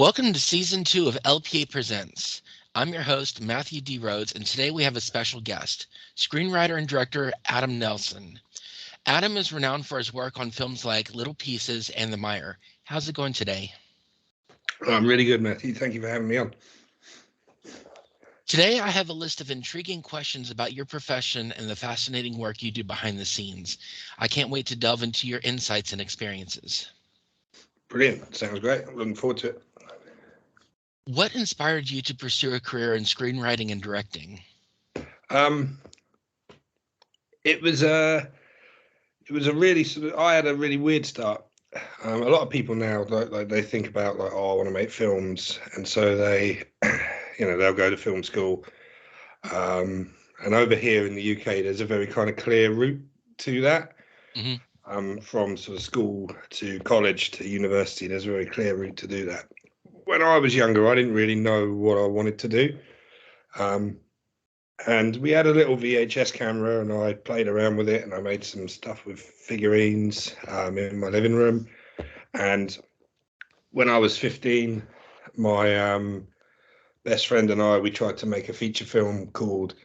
Welcome to Season 2 of LPA Presents. I'm your host, Matthew D. Rhodes, and today we have a special guest, screenwriter and director Adam Nelson. Adam is renowned for his work on films like Little Pieces and The Mire. How's it going today? I'm really good, Matthew. Thank you for having me on. Today I have a list of intriguing questions about your profession and the fascinating work you do behind the scenes. I can't wait to delve into your insights and experiences. Brilliant. Sounds great. I'm looking forward to it. What inspired you to pursue a career in screenwriting and directing? It was a really I had a really weird start. A lot of people now like they think about I want to make films, and so they they'll go to film school. And over here in the UK, there's a very kind of clear route to that. From sort of school to college to university, there's a very clear route to do that. When I was younger, I didn't really know what I wanted to do. And we had a little VHS camera, and I played around with it, and I made some stuff with figurines in my living room. And when I was 15, my best friend and we tried to make a feature film called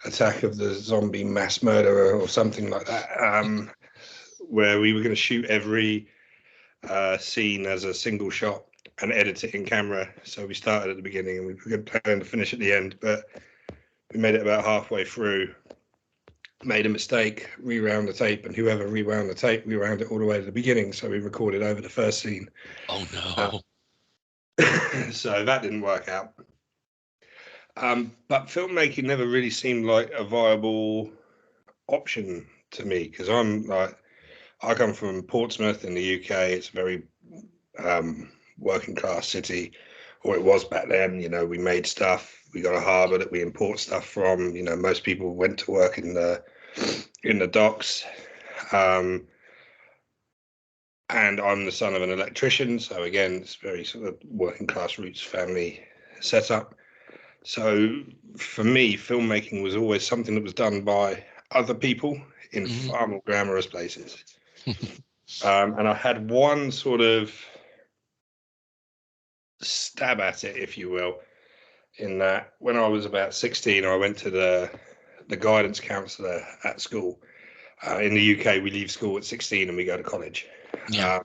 Attack of the Zombie Mass Murderer or something like that, where we were going to shoot every scene as a single shot and edit it in camera. So we started at the beginning and we were going to plan to finish at the end, but we made it about halfway through, made a mistake, rewound the tape, and whoever rewound the tape, we wound it all the way to the beginning. So we recorded over the first scene. Oh no. So that didn't work out. But filmmaking never really seemed like a viable option to me, because I come from Portsmouth in the UK. It's a very working class city, or it was back then. We made stuff. We got a harbour that we import stuff from. Most people went to work in the docks. And I'm the son of an electrician, so again, it's very sort of working class roots family setup. So for me, filmmaking was always something that was done by other people in far more glamorous places. And I had one sort of stab at it, if you will, in that when I was about 16, I went to the guidance counsellor at school. In the UK, we leave school at 16 and we go to college. Yeah.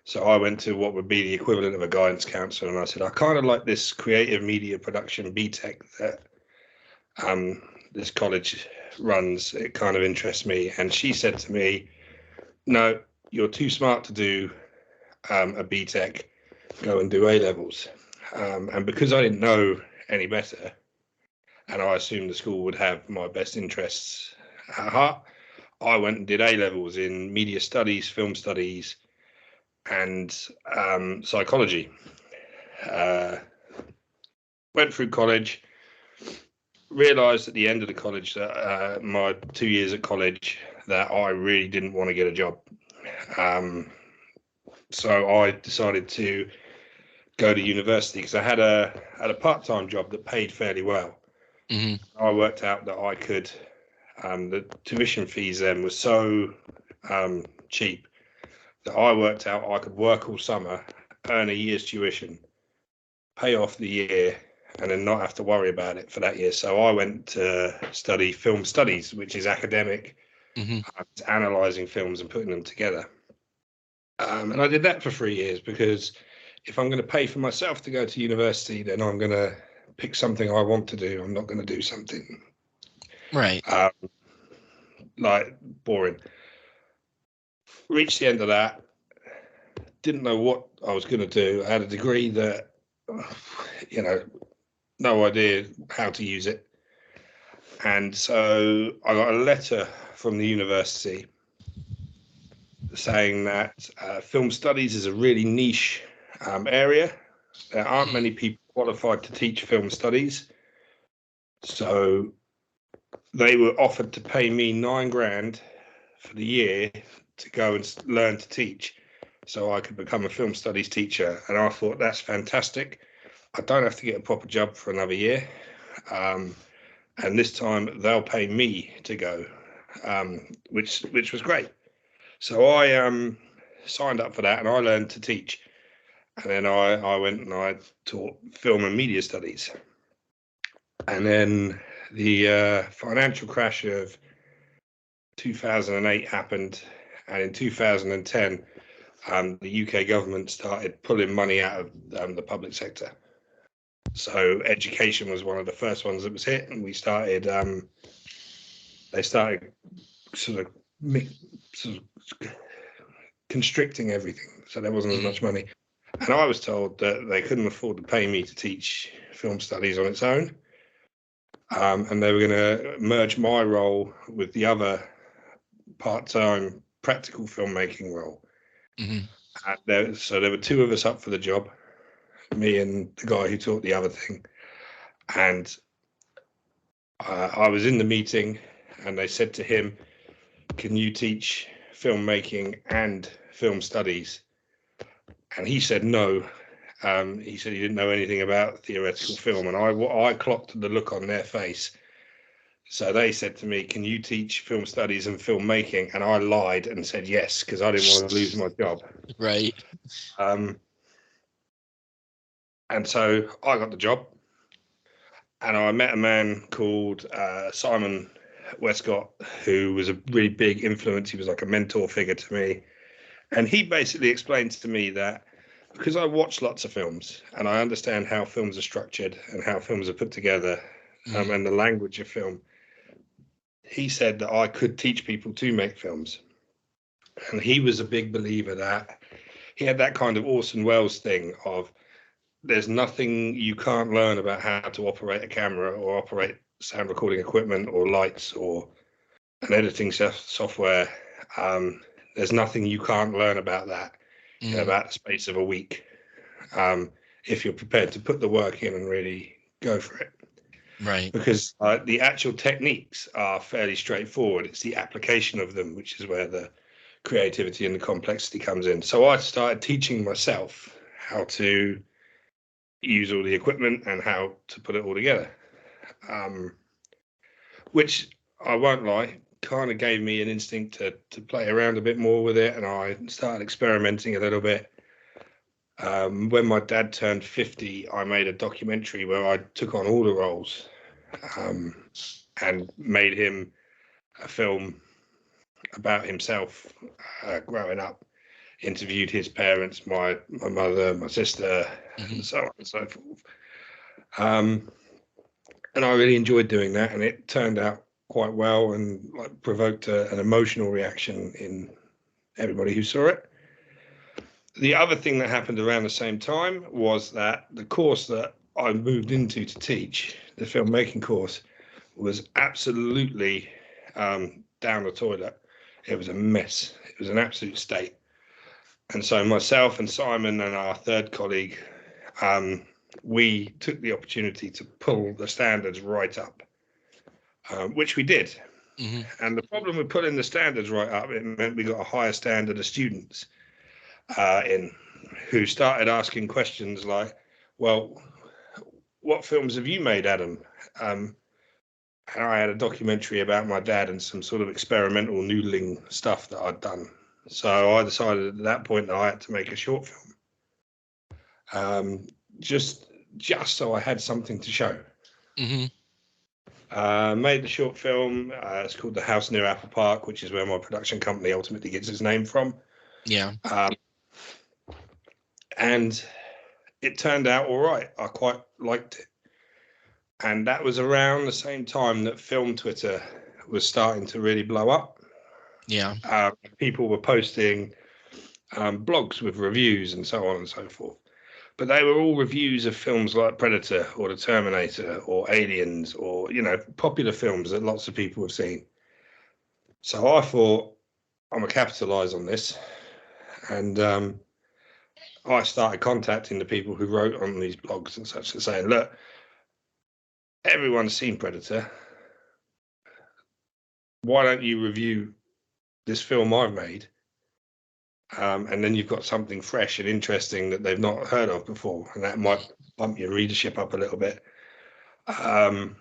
So I went to what would be the equivalent of a guidance counsellor, and I said, I kind of like this creative media production BTEC that this college runs. It kind of interests me. And she said to me, no, you're too smart to do a BTEC, go and do A-levels. And because I didn't know any better, and I assumed the school would have my best interests at heart, I went and did A-levels in media studies, film studies, and psychology. Went through college, realised at the end of the college that my 2 years at college that I really didn't want to get a job. So I decided to go to university because I had a part-time job that paid fairly well. I worked out that I could, the tuition fees then were so cheap that I worked out I could work all summer, earn a year's tuition, pay off the year, and then not have to worry about it for that year. So I went to study film studies, which is academic, analysing films and putting them together. And I did that for 3 years because if I'm going to pay for myself to go to university, then I'm going to pick something I want to do. I'm not going to do something like boring. Reached the end of that. Didn't know what I was going to do. I had a degree that, no idea how to use it. And so I got a letter from the university saying that film studies is a really niche area. There aren't many people qualified to teach film studies. So they were offered to pay me $9,000 for the year to go and learn to teach so I could become a film studies teacher. And I thought, that's fantastic. I don't have to get a proper job for another year. And this time they'll pay me to go, which was great. So I signed up for that and I learned to teach. And then I went and I taught film and media studies. And then the financial crash of 2008 happened. And in 2010, the UK government started pulling money out of the public sector. So education was one of the first ones that was hit, and they started sort of sort of constricting everything, so there wasn't as much money. And I was told that they couldn't afford to pay me to teach film studies on its own, and they were going to merge my role with the other part-time practical filmmaking role. So there were two of us up for the job, me and the guy who taught the other thing. And I was in the meeting, and they said to him, "Can you teach filmmaking and film studies?" And he said no. He said he didn't know anything about theoretical film, and I clocked the look on their face. So they said to me, "Can you teach film studies and filmmaking?" And I lied and said yes, because I didn't want to lose my job. Right. And so I got the job, and I met a man called Simon Westcott, who was a really big influence. He was like a mentor figure to me. And he basically explained to me that because I watch lots of films and I understand how films are structured and how films are put together, and the language of film, he said that I could teach people to make films. And he was a big believer that he had that kind of Orson Welles thing of there's nothing you can't learn about how to operate a camera or operate sound recording equipment or lights or an editing software. There's nothing you can't learn about that in about the space of a week, if you're prepared to put the work in and really go for it. Right. Because the actual techniques are fairly straightforward. It's the application of them, which is where the creativity and the complexity comes in. So I started teaching myself how to use all the equipment and how to put it all together, which I won't lie, kind of gave me an instinct to play around a bit more with it, and I started experimenting a little bit. When my dad turned 50, I made a documentary where I took on all the roles, and made him a film about himself growing up. Interviewed his parents, my mother, my sister, and so on and so forth. And I really enjoyed doing that, and it turned out quite well and like provoked an emotional reaction in everybody who saw it. The other thing that happened around the same time was that the course that I moved into to teach, the filmmaking course, was absolutely down the toilet. It was a mess. It was an absolute state. And so myself and Simon and our third colleague, we took the opportunity to pull the standards right up, which we did. And the problem with putting the standards right up, it meant we got a higher standard of students in who started asking questions like, well, what films have you made, Adam? And I had a documentary about my dad and some sort of experimental noodling stuff that I'd done. So I decided at that point that I had to make a short film, just so I had something to show. Made the short film. It's called The House Near Apple Park, which is where my production company ultimately gets its name from. Yeah. And it turned out all right. I quite liked it. And that was around the same time that film Twitter was starting to really blow up. Yeah. People were posting blogs with reviews and so on and so forth. But they were all reviews of films like Predator or The Terminator or Aliens or, popular films that lots of people have seen. So I thought, I'm going to capitalize on this. And I started contacting the people who wrote on these blogs and such and saying, look, everyone's seen Predator. Why don't you review this film I've made? And then you've got something fresh and interesting that they've not heard of before, and that might bump your readership up a little bit. And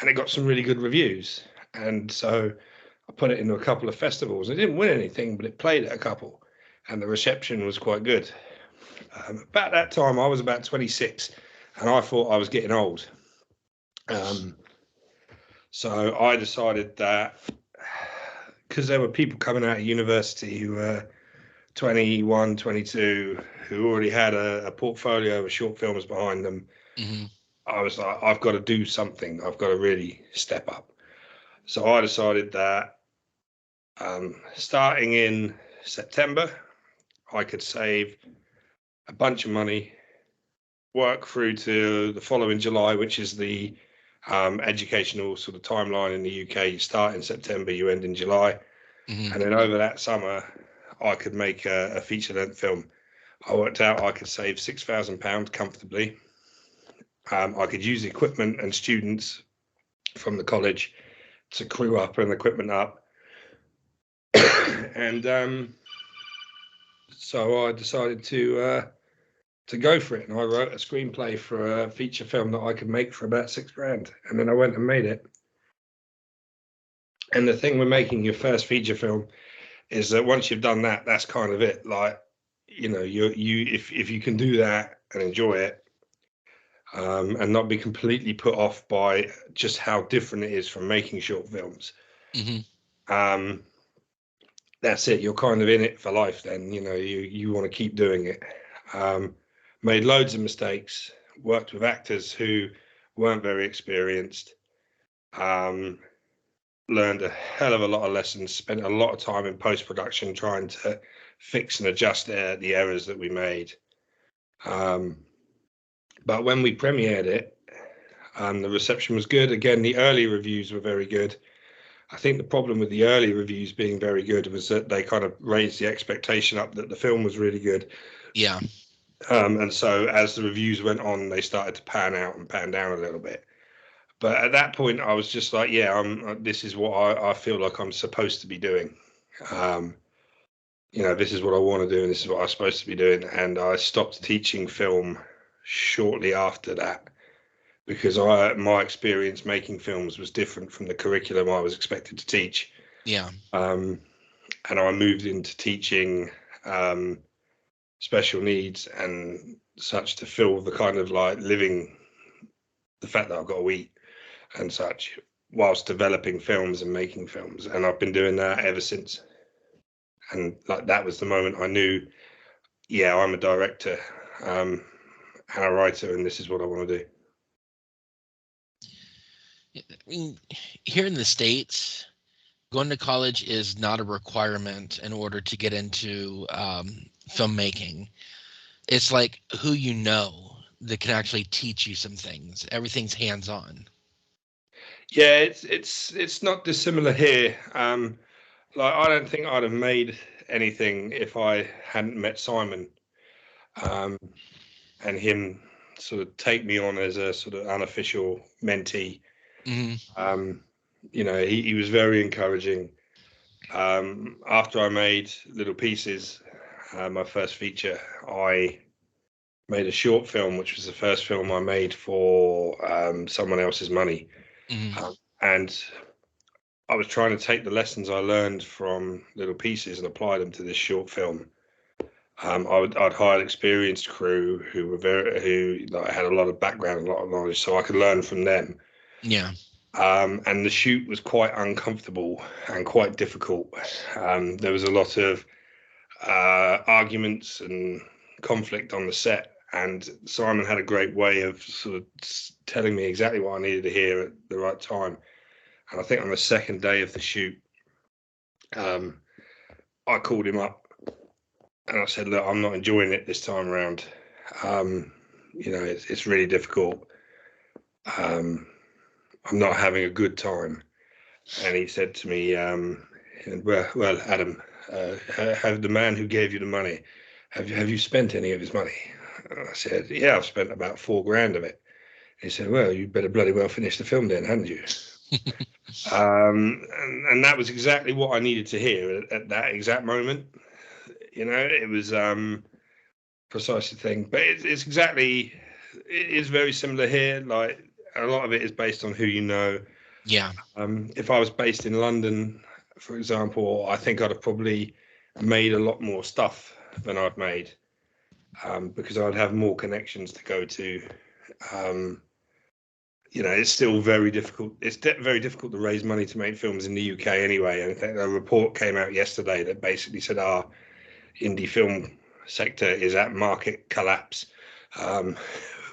it got some really good reviews. And so I put it into a couple of festivals. It didn't win anything, but it played at a couple, and the reception was quite good. About that time, I was about 26, and I thought I was getting old. So I decided that because there were people coming out of university who were 21, 22, who already had a portfolio of short films behind them, Hmm. I was like, I've got to do something. I've got to really step up. So I decided that starting in September, I could save a bunch of money, work through to the following July, which is the educational sort of timeline in the UK. You start in September, you end in July. Hmm. And then over that summer, I could make a feature-length film. I worked out I could save £6,000 comfortably. I could use equipment and students from the college to crew up and equipment up. And so I decided to go for it, and I wrote a screenplay for a feature film that I could make for about £6,000, and then I went and made it. And the thing with making your first feature film is that once you've done that, that's kind of it. Like, you know, if you can do that and enjoy it, and not be completely put off by just how different it is from making short films, Hmm. um, that's it. You're kind of in it for life. Then you want to keep doing it. Made loads of mistakes. Worked with actors who weren't very experienced. Learned a hell of a lot of lessons. Spent a lot of time in post production trying to fix and adjust the errors that we made. But when we premiered it, the reception was good. Again, the early reviews were very good. I think the problem with the early reviews being very good was that they kind of raised the expectation up that the film was really good. Yeah. And so as the reviews went on, they started to pan out and pan down a little bit. But at that point, I was just like, yeah, this is what I feel like I'm supposed to be doing. This is what I want to do, and this is what I'm supposed to be doing. And I stopped teaching film shortly after that because my experience making films was different from the curriculum I was expected to teach. Yeah. And I moved into teaching special needs and such to fill the kind of like living the fact that I've got to eat and such whilst developing films and making films. And I've been doing that ever since. And like that was the moment I knew, yeah, I'm a director and a writer, and this is what I want to do. I mean, here in the States, going to college is not a requirement in order to get into filmmaking. It's like who you know that can actually teach you some things. Everything's hands on. Yeah, it's not dissimilar here. Like I don't think I'd have made anything if I hadn't met Simon, um, and him sort of take me on as a sort of unofficial mentee. Hmm. He was very encouraging. After I made Little Pieces, my first feature, I made a short film, which was the first film I made for someone else's money. Hmm. And I was trying to take the lessons I learned from Little Pieces and apply them to this short film. I'd hired experienced crew who had a lot of background and a lot of knowledge, so I could learn from them. Yeah. And the shoot was quite uncomfortable and quite difficult. There was a lot of arguments and conflict on the set, and Simon had a great way of sort of telling me exactly what I needed to hear at the right time. And I think on the second day of the shoot, I called him up and I said, "Look, I'm not enjoying it this time around. It's really difficult. Um, I'm not having a good time." And he said to me, well, Adam, have the man who gave you the money, have you spent any of his money?" And I said, "Yeah, I've spent about £4,000 of it." He said, "Well, you better bloody well finish the film then, hadn't you?" And that was exactly what I needed to hear at that exact moment. It was precisely the thing. But it is very similar here. Like a lot of it is based on who you know. Yeah. If I was based in London, for example, I think I'd have probably made a lot more stuff than I've made. because I'd have more connections to go to. It's still very difficult. It's very difficult to raise money to make films in the UK anyway. And a report came out yesterday that basically said our indie film sector is at market collapse, um,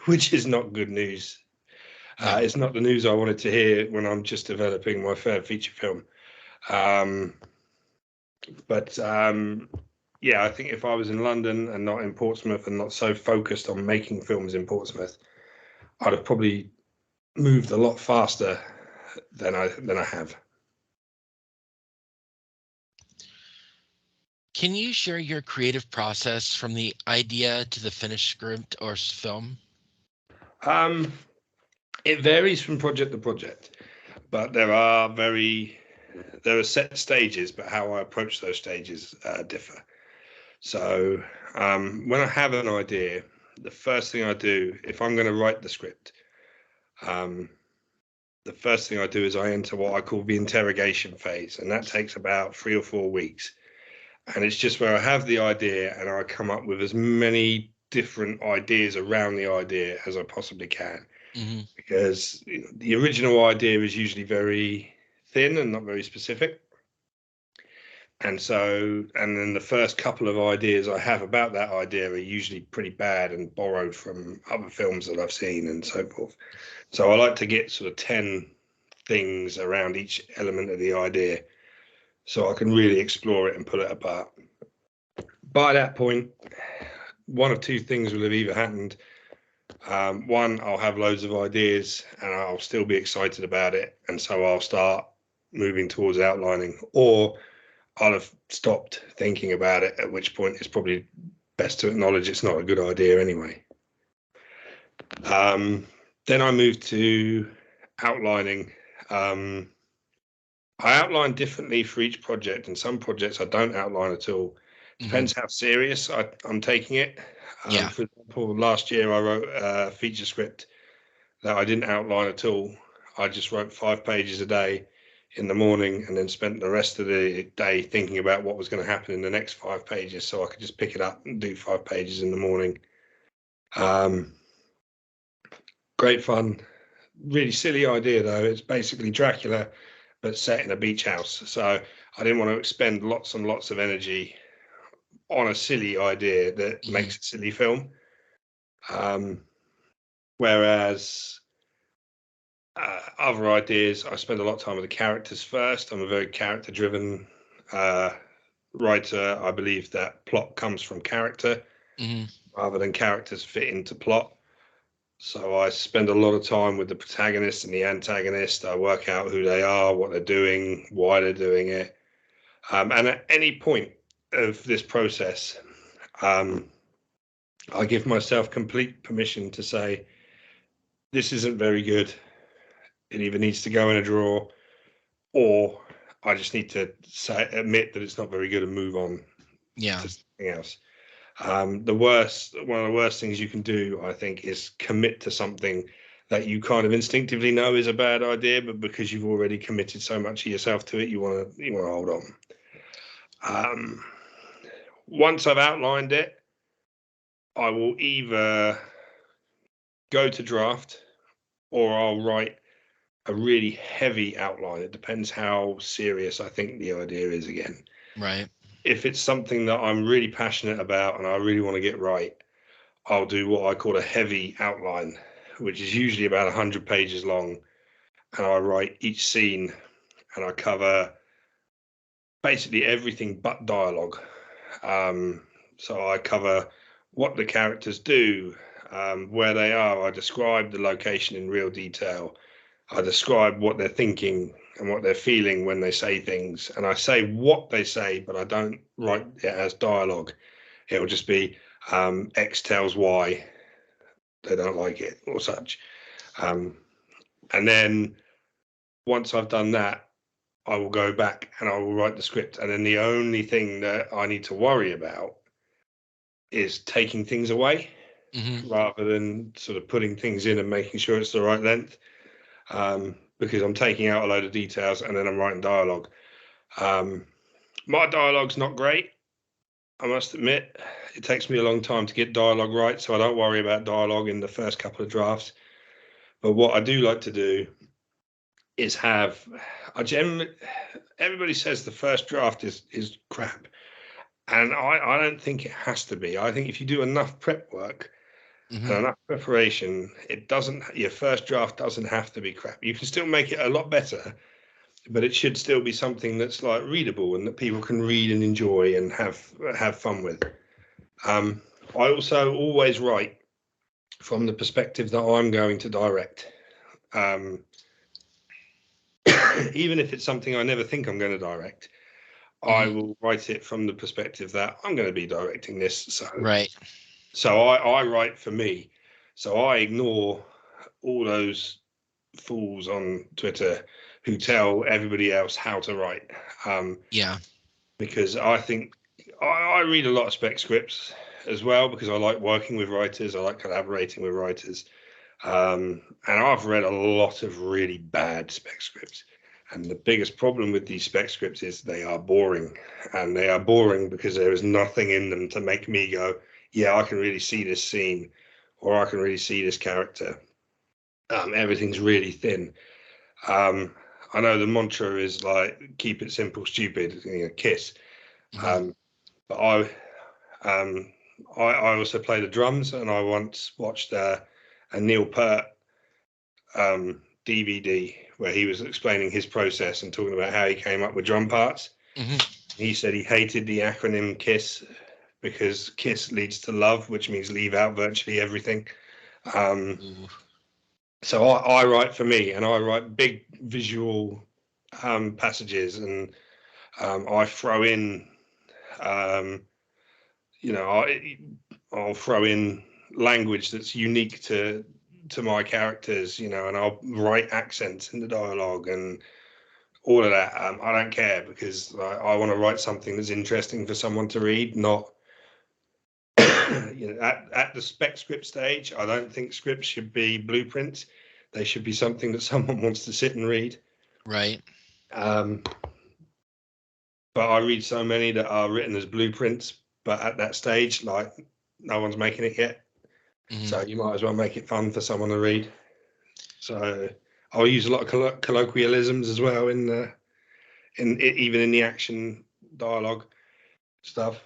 which is not good news. No. It's not the news I wanted to hear when I'm just developing my third feature film. But yeah, I think if I was in London and not in Portsmouth and not so focused on making films in Portsmouth, I'd have probably moved a lot faster than I have. Can you share your creative process from the idea to the finished script or film? Um, it varies from project to project, but there are set stages, but how I approach those stages differ. So when I have an idea, the first thing I do, if I'm going to write the script, um, the first thing I do is I enter what I call the interrogation phase, and that takes about 3 or 4 weeks. And it's just where I have the idea and I come up with as many different ideas around the idea as I possibly can. Mm-hmm. Because the original idea is usually very thin and not very specific. And then the first couple of ideas I have about that idea are usually pretty bad and borrowed from other films that I've seen and so forth. So I like to get sort of 10 things around each element of the idea so I can really explore it and pull it apart. By that point, one of two things will have either happened. One, I'll have loads of ideas and I'll still be excited about it. And so I'll start moving towards outlining, or I'll have stopped thinking about it, at which point it's probably best to acknowledge it's not a good idea anyway. Then I move to outlining. I outline differently for each project, and some projects I don't outline at all. Mm-hmm. Depends how serious I'm taking it. Yeah. For example, last year I wrote a feature script that I didn't outline at all. I just wrote 5 pages a day in the morning and then spent the rest of the day thinking about what was going to happen in the next 5 pages so I could just pick it up and do 5 pages in the morning. Great fun. Really silly idea, though. It's basically Dracula, but set in a beach house. So I didn't want to expend lots and lots of energy on a silly idea that Mm-hmm. makes a silly film. Whereas other ideas, I spend a lot of time with the characters first. I'm a very character-driven writer. I believe that plot comes from character Mm-hmm. rather than characters fit into plot. So I spend a lot of time with the protagonist and the antagonist. I work out who they are, what they're doing, why they're doing it. And at any point of this process, I give myself complete permission to say, this isn't very good. It either needs to go in a drawer, or I just need to admit that it's not very good and move on Yeah. to something else. One of the worst things you can do, I think, is commit to something that you kind of instinctively know is a bad idea, but because you've already committed so much of yourself to it, you want to hold on. Once I've outlined it, I will either go to draft or I'll write a really heavy outline. It depends how serious I think the idea is again. Right. If it's something that I'm really passionate about and I really want to get right, I'll do what I call a heavy outline, which is usually about 100 pages long. And I write each scene and I cover basically everything but dialogue. So I cover what the characters do, where they are. I describe the location in real detail. I describe what they're thinking and what they're feeling when they say things. And I say what they say, but I don't write it as dialogue. It'll just be X tells Y they don't like it or such. And then once I've done that, I will go back and I will write the script. And then the only thing that I need to worry about is taking things away Mm-hmm. rather than sort of putting things in and making sure it's the right length. Because I'm taking out a load of details and then I'm writing dialogue. My dialogue's not great, I must admit. it takes me a long time to get dialogue right, so I don't worry about dialogue in the first couple of drafts. But what I do like to do is have, everybody says the first draft is crap, and I don't think it has to be. I think if you do enough prep work and enough preparation, your first draft doesn't have to be crap. You can still make it a lot better, but it should still be something that's like readable and that people can read and enjoy and have fun with. I also always write from the perspective that I'm going to direct. Even if it's something I never think I'm going to direct, I will write it from the perspective that I'm going to be directing this. So I write for me. So I ignore all those fools on Twitter who tell everybody else how to write. Because I think I read a lot of spec scripts as well, because I like working with writers. I like collaborating with writers. And I've read a lot of really bad spec scripts. And the biggest problem with these spec scripts is they are boring. And they are boring because there is nothing in them to make me go, yeah, I can really see this scene, or I can really see this character. Everything's really thin. I know the mantra is like, keep it simple, stupid, KISS. But I also play the drums, and I once watched a Neil Peart DVD where he was explaining his process and talking about how he came up with drum parts. He said he hated the acronym KISS because KISS leads to love, which means leave out virtually everything. So I write for me, and I write big visual passages, and I throw in, I'll throw in language that's unique to my characters, and I'll write accents in the dialogue and all of that. I don't care, because I want to write something that's interesting for someone to read, not at the spec script stage. I don't think scripts should be blueprints. They should be something that someone wants to sit and read. Right. But I read so many that are written as blueprints, but at that stage, like, no one's making it yet. So you might as well make it fun for someone to read. So I'll use a lot of colloquialisms as well even in the action dialogue stuff.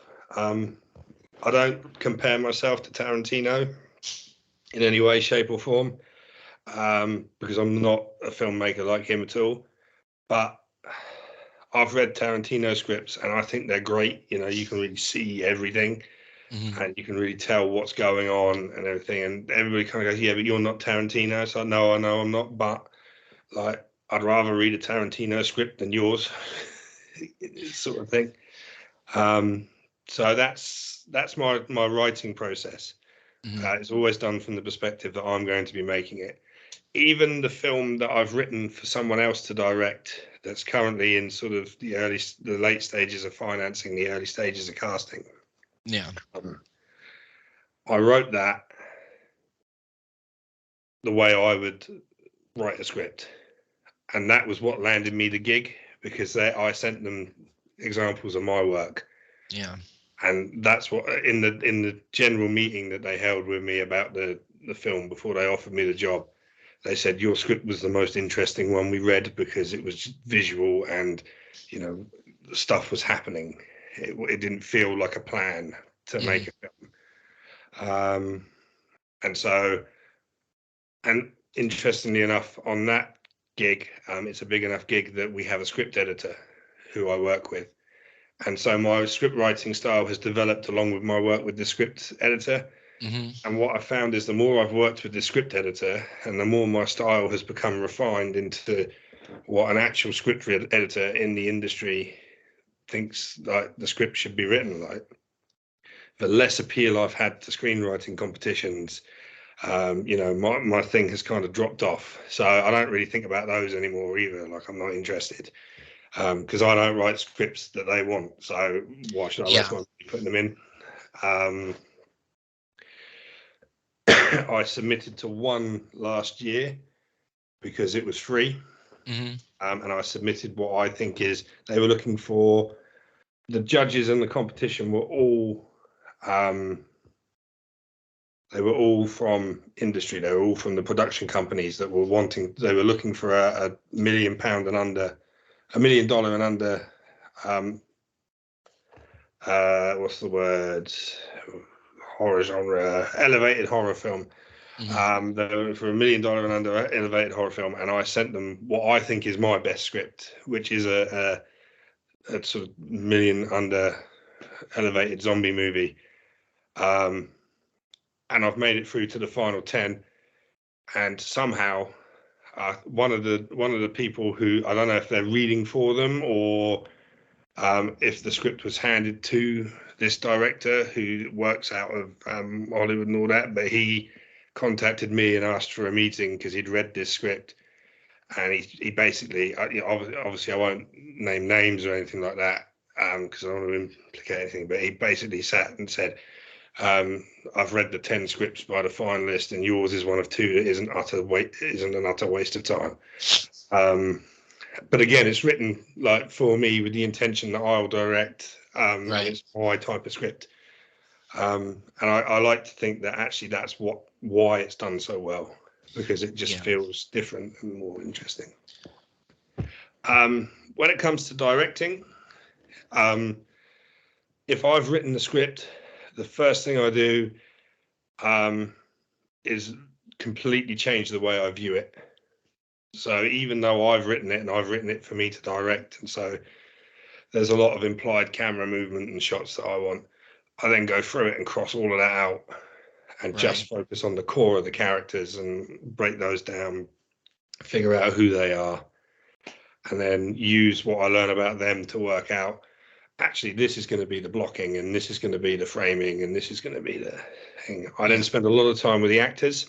I don't compare myself to Tarantino in any way, shape, or form, because I'm not a filmmaker like him at all. But I've read Tarantino scripts, and I think they're great. You can really see everything, and you can really tell what's going on and everything. And everybody kind of goes, "Yeah, but you're not Tarantino." So no, I know I'm not, but like, I'd rather read a Tarantino script than yours, sort of thing. So that's my writing process. It's always done from the perspective that I'm going to be making it. Even the film that I've written for someone else to direct, that's currently in sort of the late stages of financing, the early stages of casting. I wrote that the way I would write a script, and that was what landed me the gig, because I sent them examples of my work. And that's what, in the general meeting that they held with me about the film before they offered me the job, they said your script was the most interesting one we read, because it was visual and stuff was happening. It didn't feel like a plan to make a film. And interestingly enough, on that gig, it's a big enough gig that we have a script editor who I work with. And so my script writing style has developed along with my work with the script editor. And what I found is the more I've worked with the script editor, and the more my style has become refined into what an actual script editor in the industry thinks like the script should be written like, the less appeal I've had to screenwriting competitions. My thing has kind of dropped off. So I don't really think about those anymore either. Like, I'm not interested. Because I don't write scripts that they want, so why should I waste my money putting them in? I submitted to one last year because it was free, and I submitted what I think is, they were looking for, the judges and the competition were all They were all from industry. They were all from the production companies that were they were looking for a £1 million and under, $1 million and under, what's the word? Horror genre, elevated horror film. They were for $1 million and under elevated horror film, and I sent them what I think is my best script, which is a sort of million under elevated zombie movie. And I've made it through to the final 10, and somehow one of the people who, I don't know if they're reading for them or if the script was handed to this director who works out of Hollywood and all that, but he contacted me and asked for a meeting because he'd read this script, and he basically, obviously I won't name names or anything like that because I don't want to implicate anything, but he basically sat and said, I've read the 10 scripts by the finalist, and yours is one of 2 that isn't an utter waste of time. But again, it's written like for me with the intention that I'll direct, and it's my type of script. And I like to think that actually that's why it's done so well, because it just feels different and more interesting. When it comes to directing, if I've written the script, the first thing I do is completely change the way I view it. So even though I've written it and I've written it for me to direct, and so there's a lot of implied camera movement and shots that I want, I then go through it and cross all of that out and just focus on the core of the characters and break those down, figure out who they are, and then use what I learn about them to work out, actually, this is going to be the blocking, and this is going to be the framing, and this is going to be the thing. I then spend a lot of time with the actors.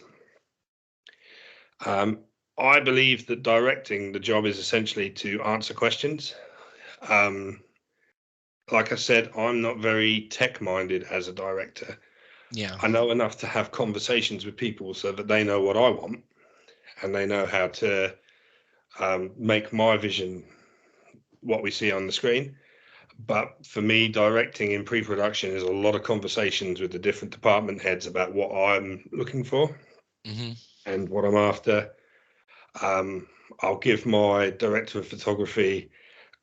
I believe that directing, the job is essentially to answer questions. Like I said, I'm not very tech-minded as a director. Yeah. I know enough to have conversations with people so that they know what I want, and they know how to make my vision what we see on the screen. But for me, directing in pre-production is a lot of conversations with the different department heads about what I'm looking for and what I'm after. I'll give my director of photography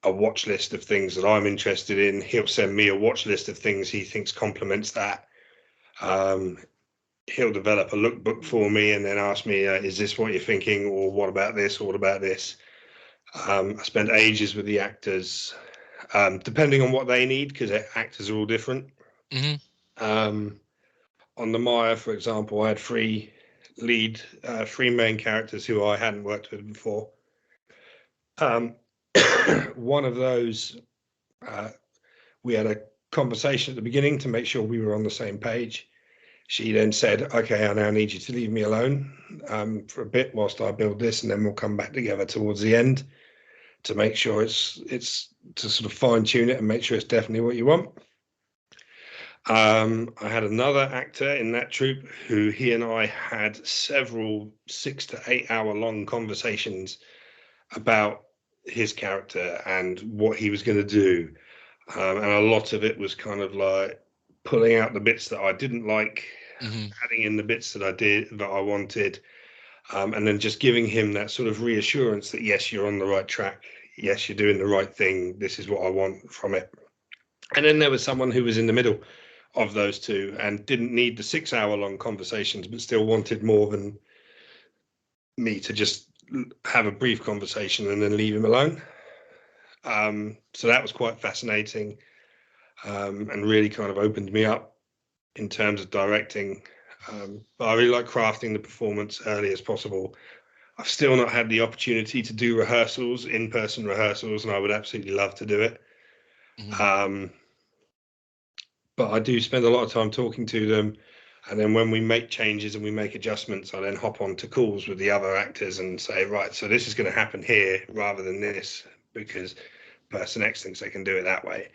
a watch list of things that I'm interested in. He'll send me a watch list of things he thinks complements that. He'll develop a lookbook for me and then ask me, is this what you're thinking? Or what about this? Or what about this? I spend ages with the actors, depending on what they need, because actors are all different. On the Maya, for example, I had 3 main characters who I hadn't worked with before. One of those, we had a conversation at the beginning to make sure we were on the same page. She then said, okay, I now need you to leave me alone for a bit whilst I build this, and then we'll come back together towards the end to make sure it's to sort of fine tune it and make sure it's definitely what you want. I had another actor in that troupe who he and I had several 6 to 8 hour long conversations about his character and what he was going to do. And a lot of it was kind of like pulling out the bits that I didn't like, adding in the bits that I wanted, and then just giving him that sort of reassurance that, yes, you're on the right track. Yes, you're doing the right thing. This is what I want from it. And then there was someone who was in the middle of those 2 and didn't need the 6 hour long conversations, but still wanted more than me to just have a brief conversation and then leave him alone. So that was quite fascinating and really kind of opened me up in terms of directing. But I really like crafting the performance early as possible. I've still not had the opportunity to do rehearsals, in-person rehearsals, and I would absolutely love to do it. But I do spend a lot of time talking to them. And then when we make changes and we make adjustments, I then hop on to calls with the other actors and say, right, so this is going to happen here rather than this, because person X thinks they can do it that way.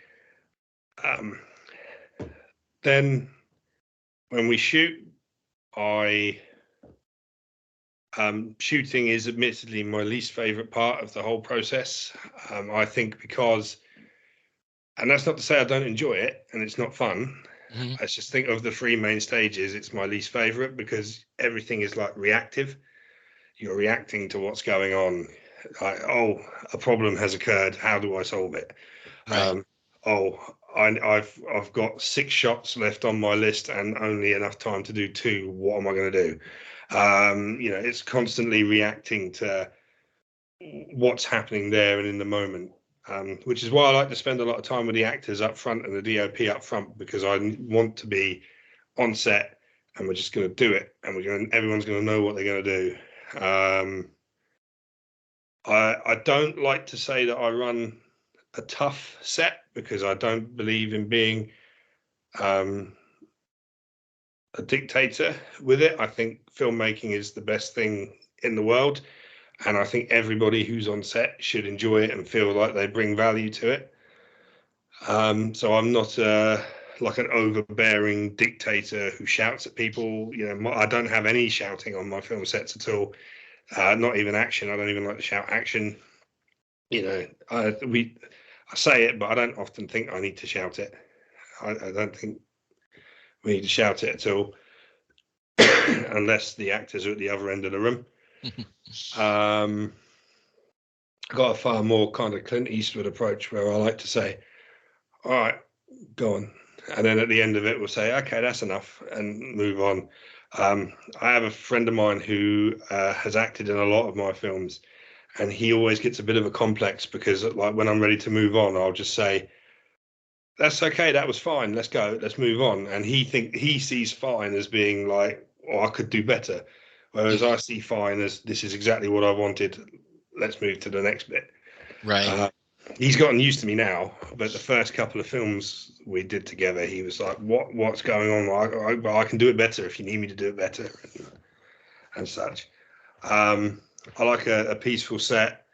Then when we shoot, shooting is admittedly my least favorite part of the whole process. I think because, and that's not to say I don't enjoy it and it's not fun, Mhm. I just think of the three main stages, it's my least favorite because everything is like reactive. You're reacting to what's going on. Like, oh, a problem has occurred. How do I solve it? Right. Oh, I've got 6 shots left on my list and only enough time to do 2. What am I going to do? It's constantly reacting to what's happening there and in the moment. Which is why I like to spend a lot of time with the actors up front and the DOP up front, because I want to be on set and we're just going to do it, and everyone's going to know what they're going to do. I don't like to say that I run a tough set, because I don't believe in being a dictator with it. I think filmmaking is the best thing in the world, and I think everybody who's on set should enjoy it and feel like they bring value to it. So I'm not like an overbearing dictator who shouts at people. I don't have any shouting on my film sets at all. Not even action. I don't even like to shout action. I say it, but I don't often think I need to shout it. I don't think we need to shout it at all, unless the actors are at the other end of the room. Um, I've got a far more kind of Clint Eastwood approach, where I like to say, all right, go on. And then at the end of it, we'll say, okay, that's enough, and move on. I have a friend of mine who has acted in a lot of my films, and he always gets a bit of a complex because, like, when I'm ready to move on, I'll just say, that's okay, that was fine, let's go, let's move on. And he sees fine as being like, oh, I could do better. Whereas I see fine as, this is exactly what I wanted, let's move to the next bit. Right. Uh, he's gotten used to me now, but the first couple of films we did together, he was like, what's going on? I can do it better if you need me to do it better, and such. I like a peaceful set.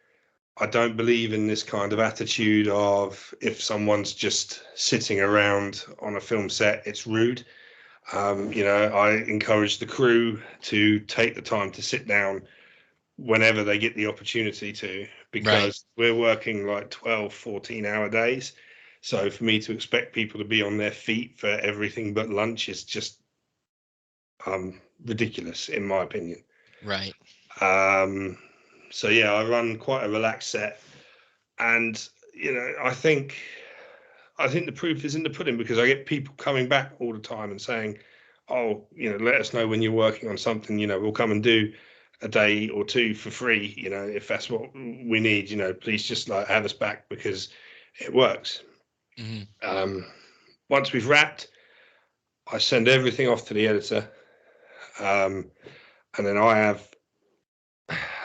I don't believe in this kind of attitude of, if someone's just sitting around on a film set, it's rude. I encourage the crew to take the time to sit down whenever they get the opportunity to, Right. because we're working like 12, 14-hour days. So for me to expect people to be on their feet for everything but lunch is just ridiculous, in my opinion. Right. So yeah, I run quite a relaxed set, and I think the proof is in the pudding, because I get people coming back all the time and saying, oh, let us know when you're working on something, we'll come and do a day or two for free, if that's what we need, please just like have us back, because it works. Hmm. Um, Once we've wrapped, I send everything off to the editor, um, and then I have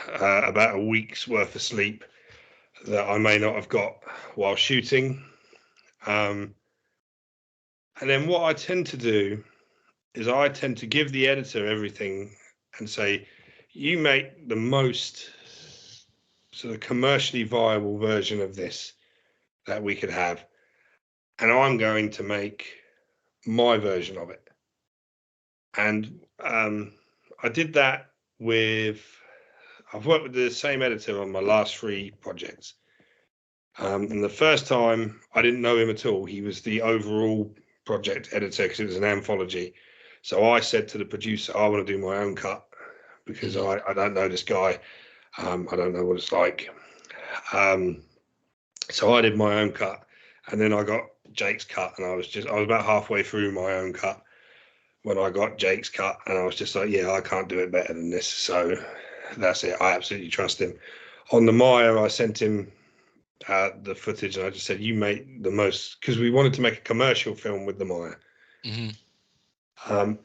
about a week's worth of sleep that I may not have got while shooting. Um, and then what I tend to do is I tend to give the editor everything and say, you make the most sort of commercially viable version of this that we could have, and I'm going to make my version of it. And I did that I've worked with the same editor on my last 3 projects. And the first time I didn't know him at all. He was the overall project editor, because it was an anthology. So I said to the producer, I want to do my own cut, because Hmm. I don't know this guy. I don't know what it's like. So I did my own cut, and then I got Jake's cut, and I was about halfway through my own cut when I got Jake's cut, and I was just like, yeah, I can't do it better than this. So that's it. I absolutely trust him. On the Maya, I sent him the footage, and I just said, you make the most, because we wanted to make a commercial film with the Maya. Hmm. Um,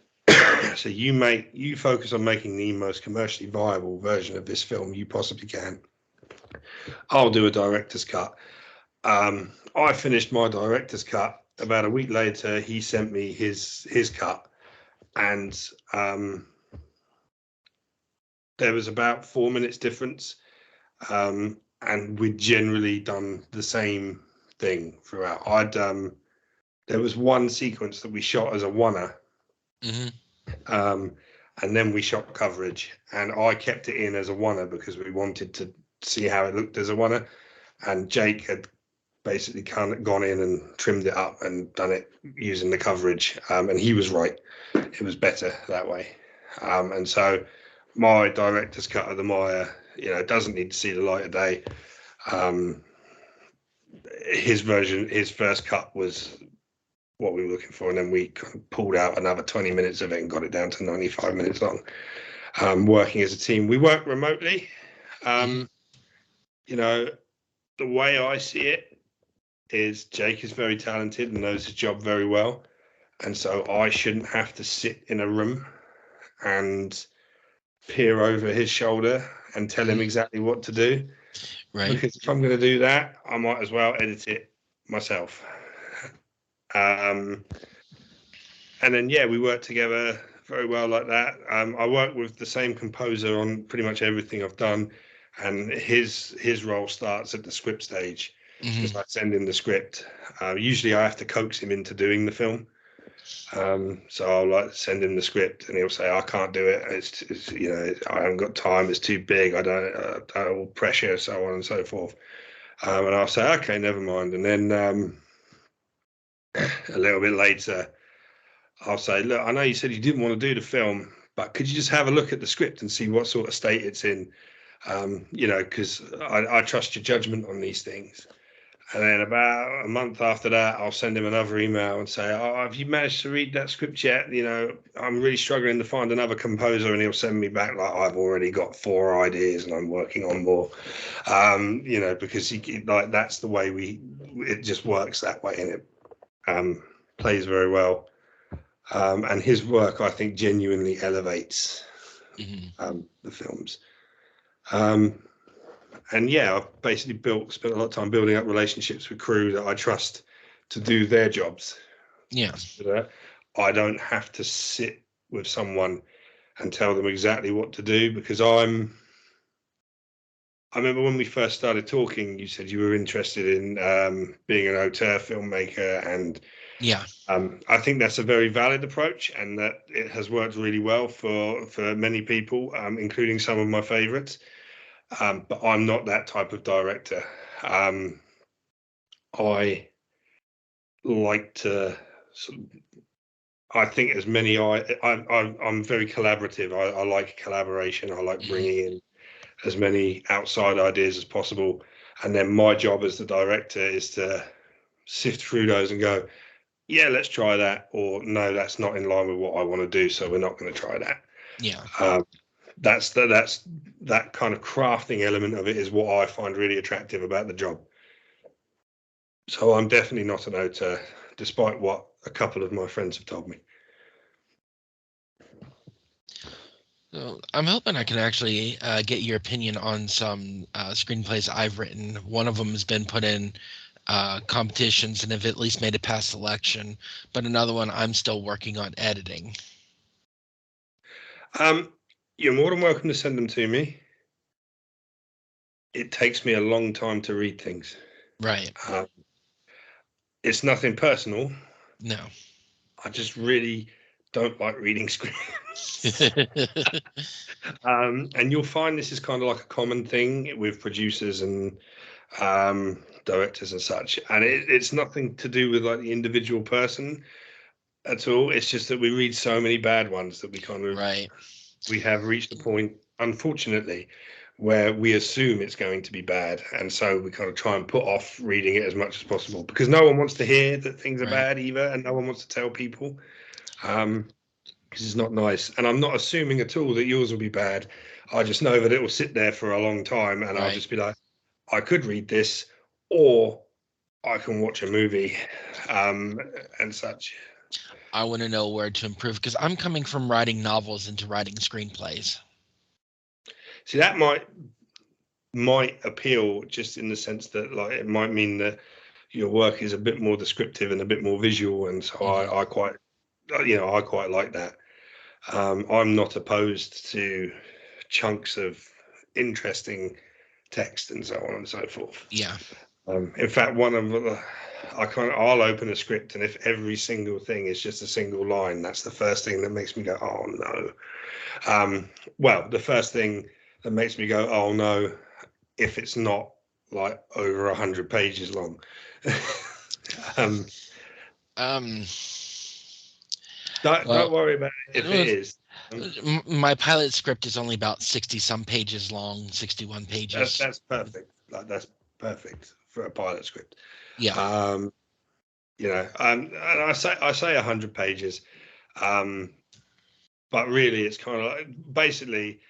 so you focus on making the most commercially viable version of this film you possibly can. I'll do a director's cut. I finished my director's cut. About a week later, he sent me his cut, and there was about 4 minutes difference, and we'd generally done the same thing throughout. There was one sequence that we shot as a oneer, Hmm. um, and then we shot coverage, and I kept it in as a oneer because we wanted to see how it looked as a oneer, and Jake had basically gone in and trimmed it up and done it using the coverage. And he was right. It was better that way. And so my director's cut of the Maya, doesn't need to see the light of day. His version, his first cut was what we were looking for, and then we kind of pulled out another 20 minutes of it and got it down to 95 minutes long. Working as a team, we work remotely. The way I see it is Jake is very talented and knows his job very well, and so I shouldn't have to sit in a room and peer over his shoulder and tell him exactly what to do. Right. Because if I'm going to do that, I might as well edit it myself. And then, we work together very well like that. I work with the same composer on pretty much everything I've done, and his role starts at the script stage because I send him the script. Usually, I have to coax him into doing the film. So I'll send him the script, and he'll say, "I can't do it. It's I haven't got time. It's too big. I don't pressure, so on and so forth." And I'll say, "Okay, never mind." And then a little bit later, I'll say, "Look, I know you said you didn't want to do the film, but could you just have a look at the script and see what sort of state it's in? Because I trust your judgment on these things." And then about a month after that, I'll send him another email and say, "Oh, have you managed to read that script yet? I'm really struggling to find another composer." And he'll send me back like, "I've already got 4 ideas and I'm working on more." Because that's the way it just works that way, and it plays very well. And his work, I think, genuinely elevates the films. And I've basically spent a lot of time building up relationships with crew that I trust to do their jobs. Yeah. So that I don't have to sit with someone and tell them exactly what to do, because I remember when we first started talking, you said you were interested in being an auteur filmmaker, and I think that's a very valid approach, and that it has worked really well for many people, including some of my favorites. But I'm not that type of director. I like to. I think as many. I'm very collaborative. I like collaboration. I like bringing in as many outside ideas as possible, and then my job as the director is to sift through those and go, "Yeah, let's try that," or "No, that's not in line with what I want to do, so we're not going to try that." That's that kind of crafting element of it is what I find really attractive about the job. So I'm definitely not an auteur, despite what a couple of my friends have told me. So I'm hoping I can actually get your opinion on some screenplays I've written. One of them has been put in competitions and have at least made it past selection, but another one I'm still working on editing. You're more than welcome to send them to me. It takes me a long time to read things. Right. It's nothing personal. No. I just really don't like reading scripts. And you'll find this is kind of like a common thing with producers and directors and such. And it's nothing to do with like the individual person at all. It's just that we read so many bad ones that we kind of we have reached a point, unfortunately, where we assume it's going to be bad, and so we kind of try and put off reading it as much as possible, because no one wants to hear that things are bad either, and no one wants to tell people, because it's not nice. And I'm not assuming at all that yours will be bad. I just know that it will sit there for a long time, and I'll just be like, I could read this, or I can watch a movie, and such. I want to know where to improve, because I'm coming from writing novels into writing screenplays. See, that might appeal, just in the sense that like it might mean that your work is a bit more descriptive and a bit more visual, and so I quite like that. I'm not opposed to chunks of interesting text and so on and so forth. In fact, one of the I'll open a script, and if every single thing is just a single line, that's the first thing that makes me go, "Oh no." Well, the first thing that makes me go, "Oh no," if it's not like over 100 pages long. um, Um, don't well, worry about it if it is. my pilot script is only about 60 some pages long, 61 pages. That's perfect. Like that's perfect for a pilot script. Yeah, And I say 100 pages, but really it's kind of like, basically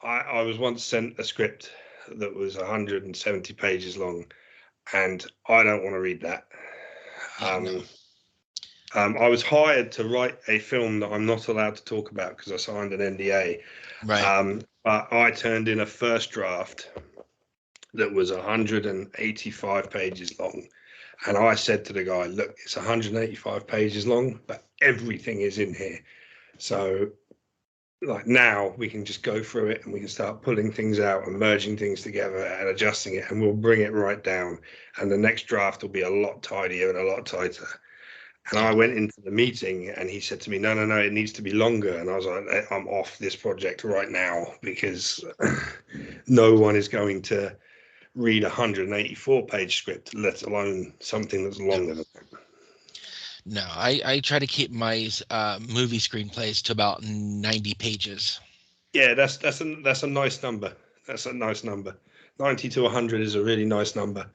I was once sent a script that was 170 pages long, and I don't want to read that. yeah, no, I was hired to write a film that I'm not allowed to talk about because I signed an NDA. right. But I turned in a first draft that was 185 pages long. And I said to the guy, look, it's 185 pages long, but everything is in here. So like now we can just go through it and we can start pulling things out and merging things together and adjusting it, and we'll bring it right down. And the next draft will be a lot tidier and a lot tighter. And Yeah, I went into the meeting and he said to me, no, it needs to be longer. And I was like, I'm off this project right now because no one is going to read a 184-page script, let alone something that's no, longer than that. no. I try to keep my movie screenplays to about 90 pages. Yeah, that's a nice number. That's a nice number. 90 to 100 is a really nice number.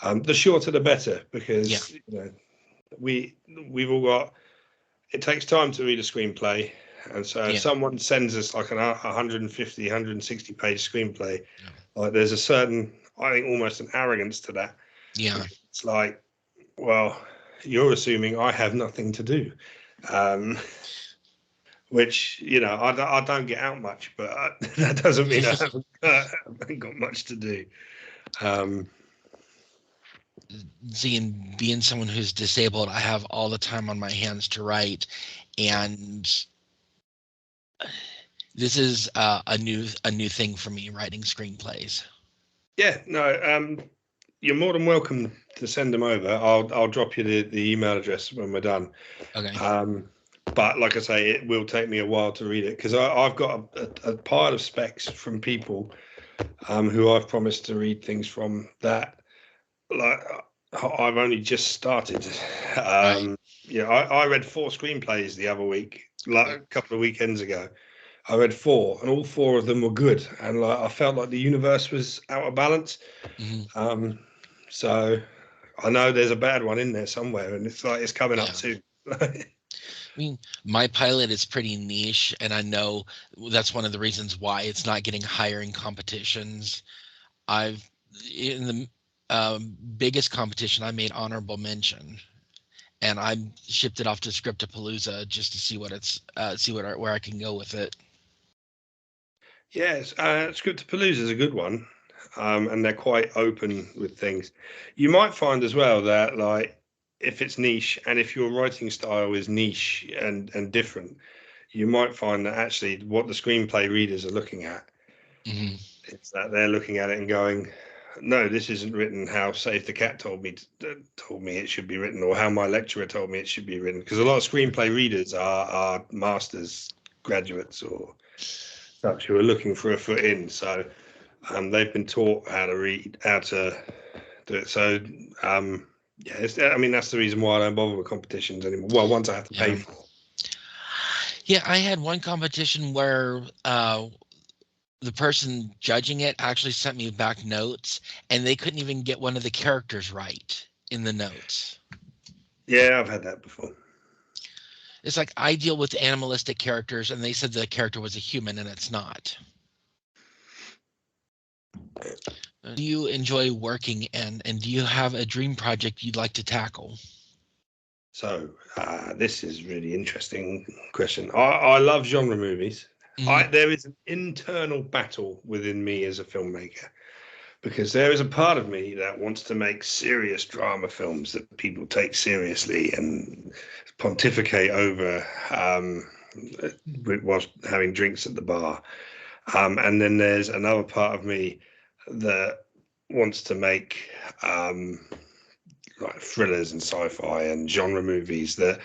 The shorter the better, Yeah, because we've all got. It takes time to read a screenplay, and so if yeah, someone sends us like an 150, 160 page screenplay, yeah, like there's a certain, I think, almost an arrogance to that. yeah. It's like, well, you're assuming I have nothing to do. Um, which I don't get out much, but that doesn't mean I haven't got much to do. Seeing being someone who's disabled, I have all the time on my hands to write, and this is a new thing for me, writing screenplays. Yeah, no, you're more than welcome to send them over. I'll drop you the email address when we're done. Okay. But like I say, it will take me a while to read it because I've got a pile of specs from people who I've promised to read things from that, like, I've only just started. Right. I read 4 screenplays the other week, like a couple of weekends ago. I read 4, and all 4 of them were good, and like I felt like the universe was out of balance. Hmm. So I know there's a bad one in there somewhere, and it's like it's coming up Yeah. soon. I mean, my pilot is pretty niche, and I know that's one of the reasons why it's not getting higher in competitions. I've in the biggest competition, I made honorable mention, and I shipped it off to Scriptapalooza just to see what it's where I can go with it. Yes, Scriptapalooza is a good one, and they're quite open with things. You might find as well that, like, if it's niche and if your writing style is niche and different, you might find that actually what the screenplay readers are looking at Hmm. is that they're looking at it and going, "No, this isn't written how Save the Cat told me it should be written, or how my lecturer told me it should be written." Because a lot of screenplay readers are masters graduates or such who are looking for a foot in. So they've been taught how to read, how to do it. So yeah, I mean that's the reason why I don't bother with competitions anymore. Well, ones I have to pay Yeah. for. Yeah, I had one competition where the person judging it actually sent me back notes, and they couldn't even get one of the characters right in the notes. Yeah, I've had that before. It's like I deal with animalistic characters, and they said the character was a human, and it's not. Do you enjoy working, and do you have a dream project you'd like to tackle? So this is really interesting question. I love genre movies. Hmm. There is an internal battle within me as a filmmaker because there is a part of me that wants to make serious drama films that people take seriously and pontificate over whilst having drinks at the bar. And then there's another part of me that wants to make like thrillers and sci-fi and genre movies that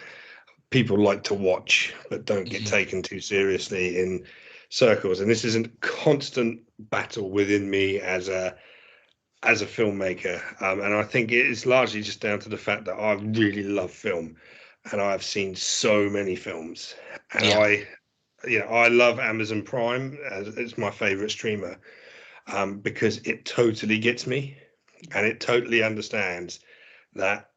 people like to watch but don't get Hmm. taken too seriously in circles. And this is a constant battle within me as a as a filmmaker, and I think it is largely just down to the fact that I really love film, and I've seen so many films, and Yeah. I love Amazon Prime as it's my favorite streamer, because it totally gets me, and it totally understands that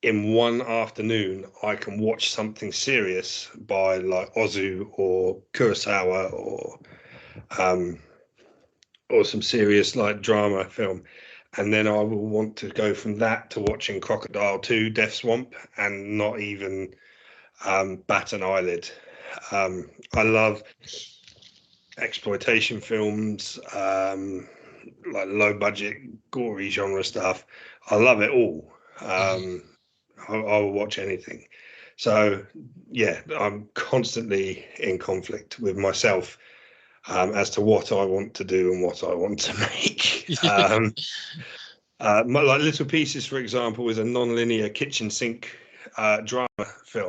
in one afternoon I can watch something serious by like Ozu or Kurosawa um, or some serious like drama film, and then I will want to go from that to watching Crocodile 2 Death Swamp and not even bat an eyelid. I love exploitation films, like low budget, gory genre stuff. I love it all. Hmm. I will watch anything. So, yeah, I'm constantly in conflict with myself as to what I want to do and what I want to make. Like Little Pieces, for example, is a non-linear kitchen sink drama film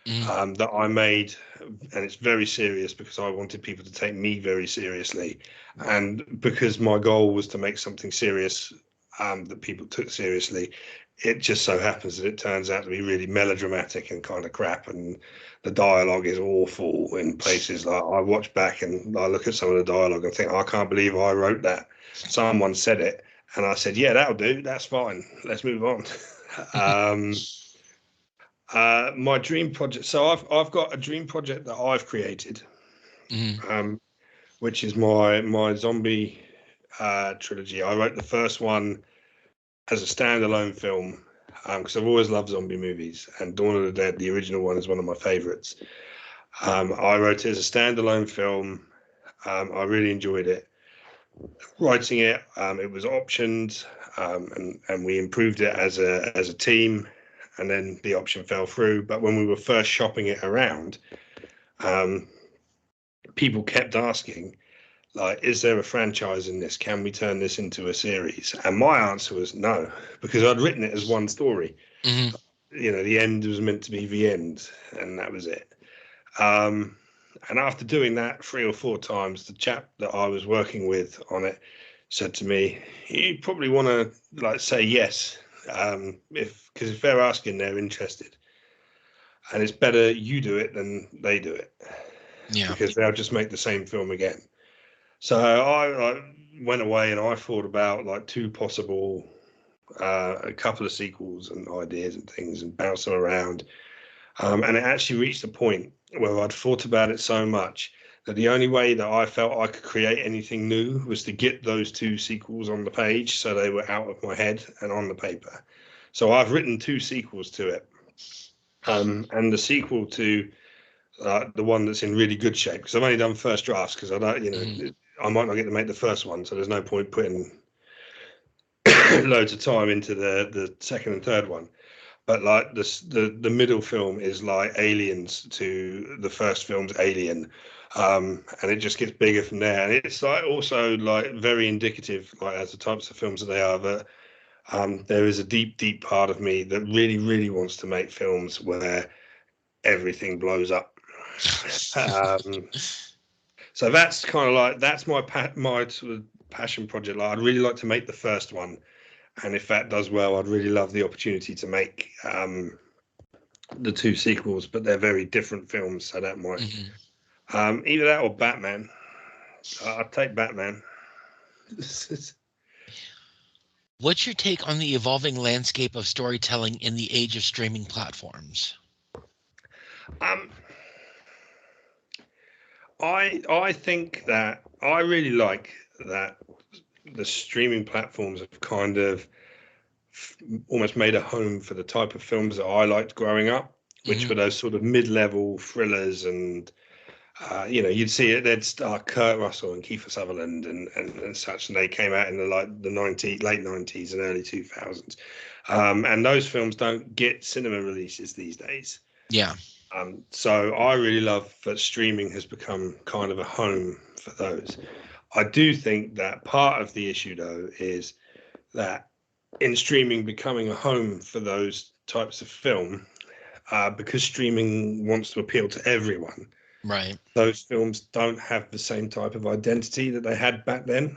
Hmm. that I made, and it's very serious because I wanted people to take me very seriously, and because my goal was to make something serious that people took seriously. It just so happens that it turns out to be really melodramatic and kind of crap, and the dialogue is awful in places. Like I watch back and I look at some of the dialogue and think, I can't believe I wrote that. Someone said it, and I said, yeah, that'll do. That's fine. Let's move on. My dream project. So I've got a dream project that I've created, Hmm. um, which is my zombie trilogy. I wrote the first one as a standalone film because I've always loved zombie movies, and Dawn of the Dead, the original one, is one of my favorites. I wrote it as a standalone film. I really enjoyed it. Writing it, it was optioned, and we improved it as a team, and then the option fell through. But when we were first shopping it around, um, people kept asking, like, is there a franchise in this? Can we turn this into a series? And my answer was no, because I'd written it as one story. Hmm. The end was meant to be the end, and that was it. Um, and after doing that 3 or 4 times, the chap that I was working with on it said to me, "You probably want to like say yes, if because if they're asking, they're interested, and it's better you do it than they do it Yeah. because they'll just make the same film again." So I went away and I thought about like two possible, a couple of sequels and ideas and things, and bounced them around. And it actually reached a point where I'd thought about it so much that the only way that I felt I could create anything new was to get those two sequels on the page so they were out of my head and on the paper. So I've written two sequels to it. And the sequel to the one that's in really good shape, because I've only done first drafts because I don't, Hmm. I might not get to make the first one, so there's no point putting loads of time into the second and third one. But like the middle film is like Aliens to the first film's Alien, and it just gets bigger from there. And it's like also like very indicative, like as the types of films that they are, that there is a deep, deep part of me that really, really wants to make films where everything blows up. Um, so that's kind of like that's my sort of passion project. Like I'd really like to make the first one, and if that does well, I'd really love the opportunity to make the two sequels, but they're very different films, so that might Hmm. either that or Batman. I'd take Batman. What's your take on the evolving landscape of storytelling in the age of streaming platforms? um, I think that I really like that the streaming platforms have kind of almost made a home for the type of films that I liked growing up, which Hmm. were those sort of mid-level thrillers and you'd see it. They'd star Kurt Russell and Kiefer Sutherland and such, and they came out in the late 90s and early 2000s. And those films don't get cinema releases these days. Yeah. So I really love that streaming has become kind of a home for those. I do think that part of the issue, though, is that in streaming becoming a home for those types of film, because streaming wants to appeal to everyone, Right. those films don't have the same type of identity that they had back then.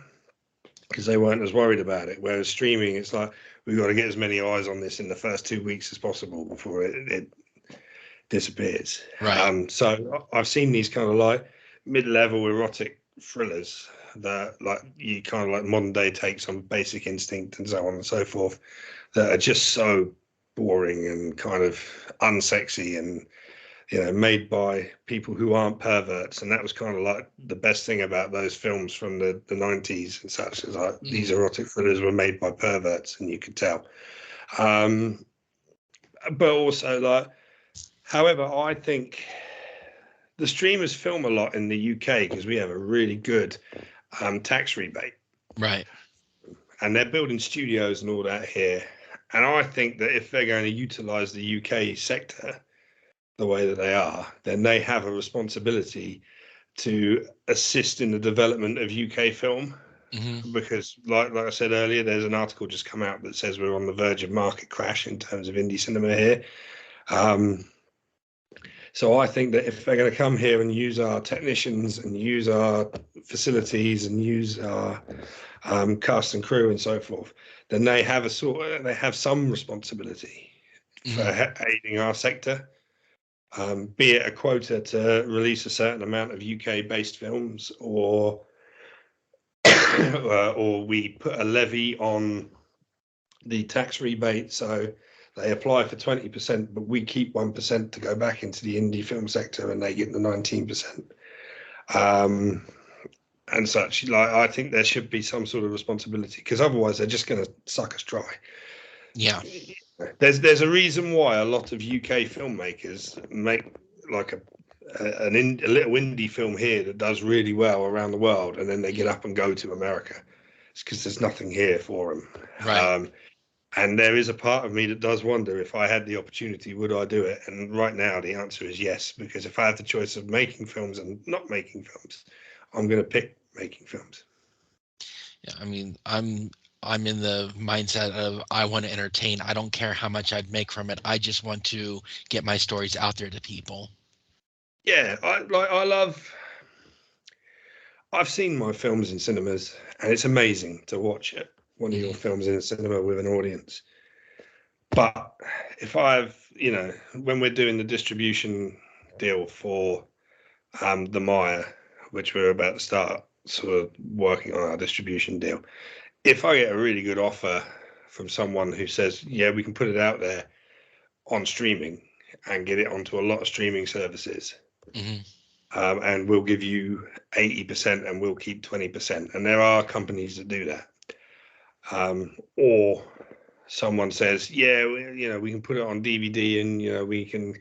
because they weren't as worried about it. Whereas streaming, it's like we've got to get as many eyes on this in the first 2 weeks as possible before it disappears. Right. So I've seen these kind of like mid-level erotic thrillers that like you kind of like modern day takes on Basic Instinct and so on and so forth that are just so boring and kind of unsexy and made by people who aren't perverts. And that was kind of like the best thing about those films from the 90s and such, is like these erotic thrillers were made by perverts, and you could tell. But also, like, however, I think the streamers film a lot in the UK because we have a really good tax rebate, Right. and they're building studios and all that here. And I think that if they're going to utilize the UK sector the way that they are, then they have a responsibility to assist in the development of UK film. Because like I said earlier, there's an article just come out that says we're on the verge of market crash in terms of indie cinema here. So I think that if they're going to come here and use our technicians and use our facilities and use our cast and crew and so forth, then they have some responsibility for aiding our sector. Be it a quota to release a certain amount of UK-based films, or we put a levy on the tax rebate, so they apply for 20%, but we keep 1% to go back into the indie film sector, and they get the 19%. And such. Like, I think there should be some sort of responsibility, because otherwise they're just going to suck us dry. Yeah. There's a reason why a lot of UK filmmakers make like a little indie film here that does really well around the world, and then they get up and go to America. It's because there's nothing here for them. Right. And there is a part of me that does wonder, if I had the opportunity, would I do it? And right now the answer is yes, because if I have the choice of making films and not making films, I'm going to pick making films. Yeah, I mean, I'm in the mindset of I want to entertain. I don't care how much I'd make from it. I just want to get my stories out there to people. Yeah, I've seen my films in cinemas, and it's amazing to watch one of your films in a cinema with an audience. But if when we're doing the distribution deal for the Maya, which we're about to start sort of working on our distribution deal, if I get a really good offer from someone who says, yeah, we can put it out there on streaming and get it onto a lot of streaming services, and we'll give you 80% and we'll keep 20%. And there are companies that do that. Or someone says, yeah, we can put it on DVD, and, we can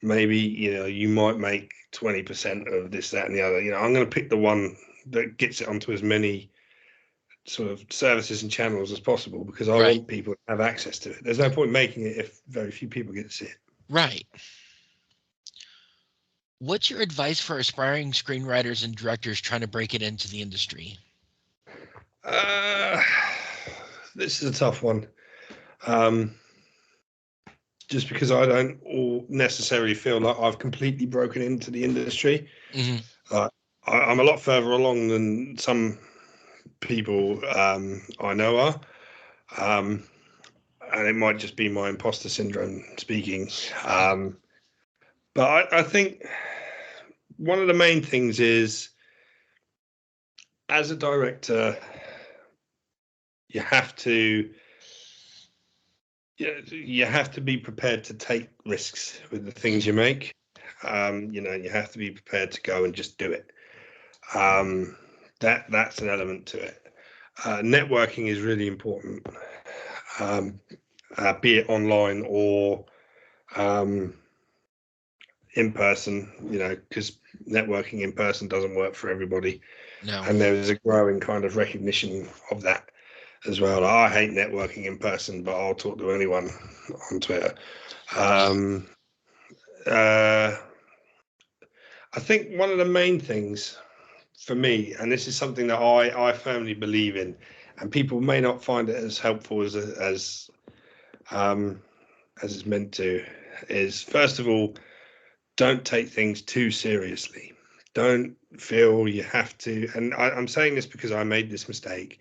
maybe, you might make 20% of this, that, and the other. I'm going to pick the one that gets it onto as many sort of services and channels as possible, because I want people to have access to it. There's no point making it if very few people get to see it. Right. What's your advice for aspiring screenwriters and directors trying to break it into the industry? This is a tough one. Just because I don't necessarily feel like I've completely broken into the industry. I'm a lot further along than some people I know are. And it might just be my imposter syndrome speaking. But I think one of the main things is, as a director, you have to be prepared to take risks with the things you make. You have to be prepared to go and just do it. That's an element to it. Networking is really important, be it online or in person, because networking in person doesn't work for everybody. No. And there is a growing kind of recognition of that as well. I hate networking in person, but I'll talk to anyone on Twitter. I think one of the main things for me, and this is something that I firmly believe in, and people may not find it as helpful as it's meant to, is, first of all, don't take things too seriously. Don't feel you have to, and I'm saying this because I made this mistake.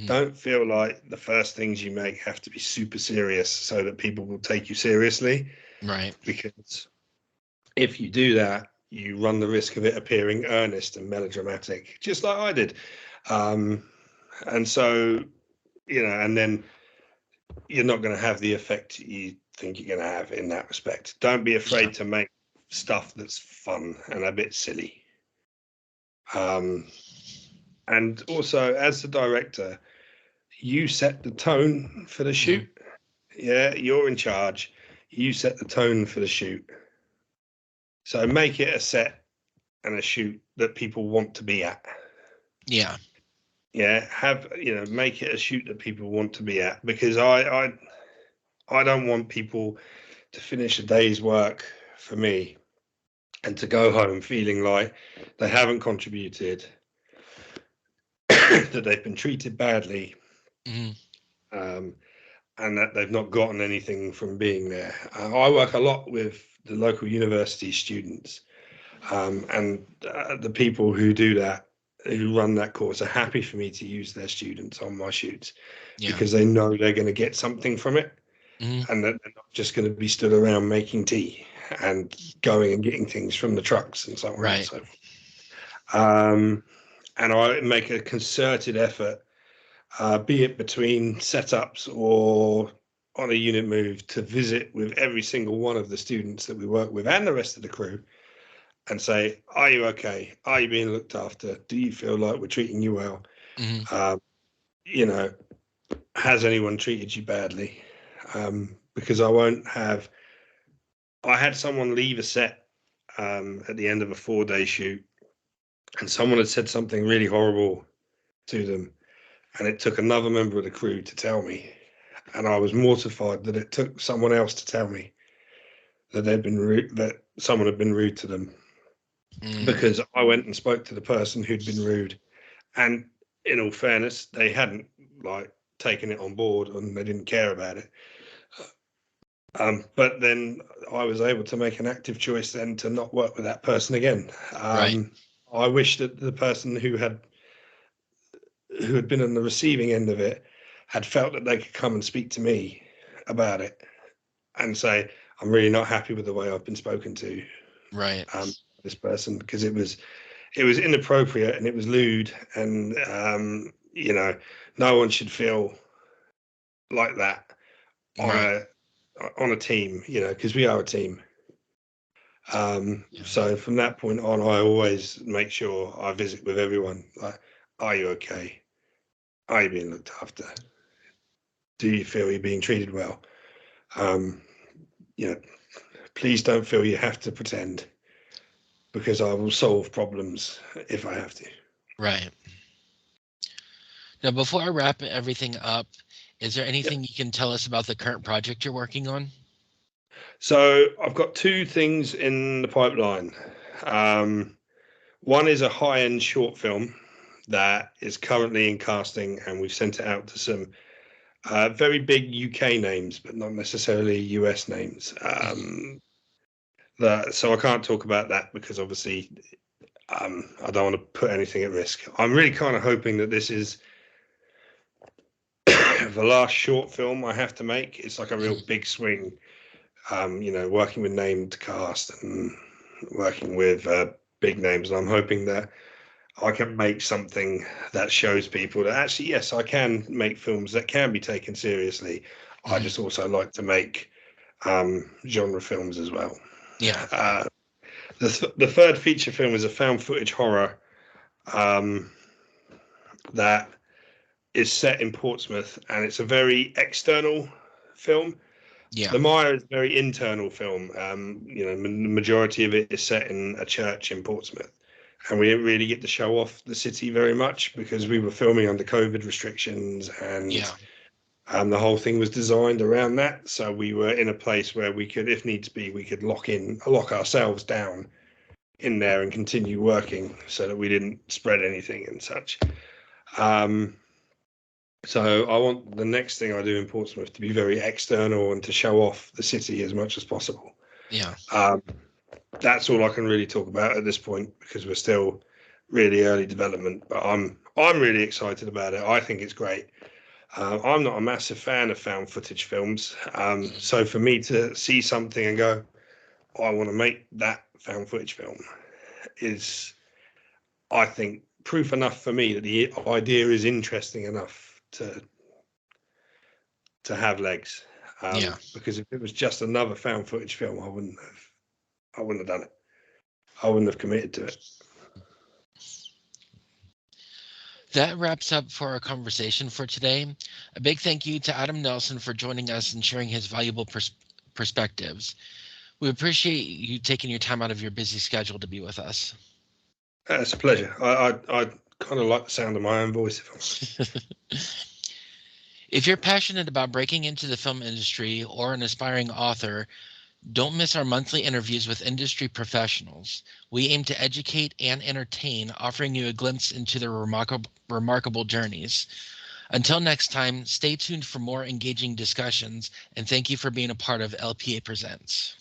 Don't feel like the first things you make have to be super serious so that people will take you seriously. Right. Because if you do that, you run the risk of it appearing earnest and melodramatic, just like I did. And so, and then you're not going to have the effect you think you're going to have in that respect. Don't be afraid to make stuff that's fun and a bit silly. And also, as the director, you set the tone for the shoot. Yeah, you're in charge. You set the tone for the shoot. So make it a set and a shoot that people want to be at. Yeah. Yeah, make it a shoot that people want to be at, because I don't want people to finish a day's work for me and to go home feeling like they haven't contributed, that they've been treated badly, and that they've not gotten anything from being there. I work a lot with the local university students, and the people who do that, who run that course, are happy for me to use their students on my shoots because they know they're going to get something from it, and that they're not just going to be stood around making tea and going and getting things from the trucks and so on and so forth. And I make a concerted effort, be it between setups or on a unit move, to visit with every single one of the students that we work with and the rest of the crew and say, are you okay? Are you being looked after? Do you feel like we're treating you well? Has anyone treated you badly? Because I had someone leave a set at the end of a 4-day shoot, and someone had said something really horrible to them, and it took another member of the crew to tell me, and I was mortified that it took someone else to tell me that that someone had been rude to them, because I went and spoke to the person who'd been rude, and in all fairness, they hadn't taken it on board and they didn't care about it. But then I was able to make an active choice then to not work with that person again. I wish that the person who had been on the receiving end of it had felt that they could come and speak to me about it and say, I'm really not happy with the way I've been spoken to. This person, because it was inappropriate and it was lewd, and no one should feel like that on a team, because we are a team. So from that point on, I always make sure I visit with everyone. Like, are you okay? Are you being looked after? Do you feel you're being treated well? Please don't feel you have to pretend, because I will solve problems if I have to. Right. Now, before I wrap everything up, is there anything you can tell us about the current project you're working on? So I've got 2 things in the pipeline. One is a high-end short film that is currently in casting, and we've sent it out to some very big UK names, but not necessarily US names. So I can't talk about that because obviously I don't want to put anything at risk. I'm really kind of hoping that this is the last short film I have to make. It's like a real big swing, working with named cast and working with big names. And I'm hoping that I can make something that shows people that actually, yes, I can make films that can be taken seriously. I just also like to make genre films as well. The third feature film is a found footage horror that is set in Portsmouth, and it's a very external film. The Mire is a very internal film. The majority of it is set in a church in Portsmouth, and we didn't really get to show off the city very much because we were filming under COVID restrictions, and the whole thing was designed around that. So we were in a place where we could, if needs be, we could lock ourselves down in there and continue working so that we didn't spread anything and such. So I want the next thing I do in Portsmouth to be very external and to show off the city as much as possible. That's all I can really talk about at this point because we're still really early development. But I'm I'm really excited about it. I think it's great. I'm not a massive fan of found footage films, so for me to see something and go, oh, I want to make that found footage film, is, I think, proof enough for me that the idea is interesting enough to have legs. Yeah. Because if it was just another found footage film, I wouldn't have done it. I wouldn't have committed to it. That wraps up for our conversation for today. A big thank you to Adam Nelson for joining us and sharing his valuable perspectives. We appreciate you taking your time out of your busy schedule to be with us. It's a pleasure. I kind of like the sound of my own voice. If you're passionate about breaking into the film industry or an aspiring author, don't miss our monthly interviews with industry professionals. We aim to educate and entertain, offering you a glimpse into their remarkable journeys. Until next time, stay tuned for more engaging discussions, and thank you for being a part of LPA Presents.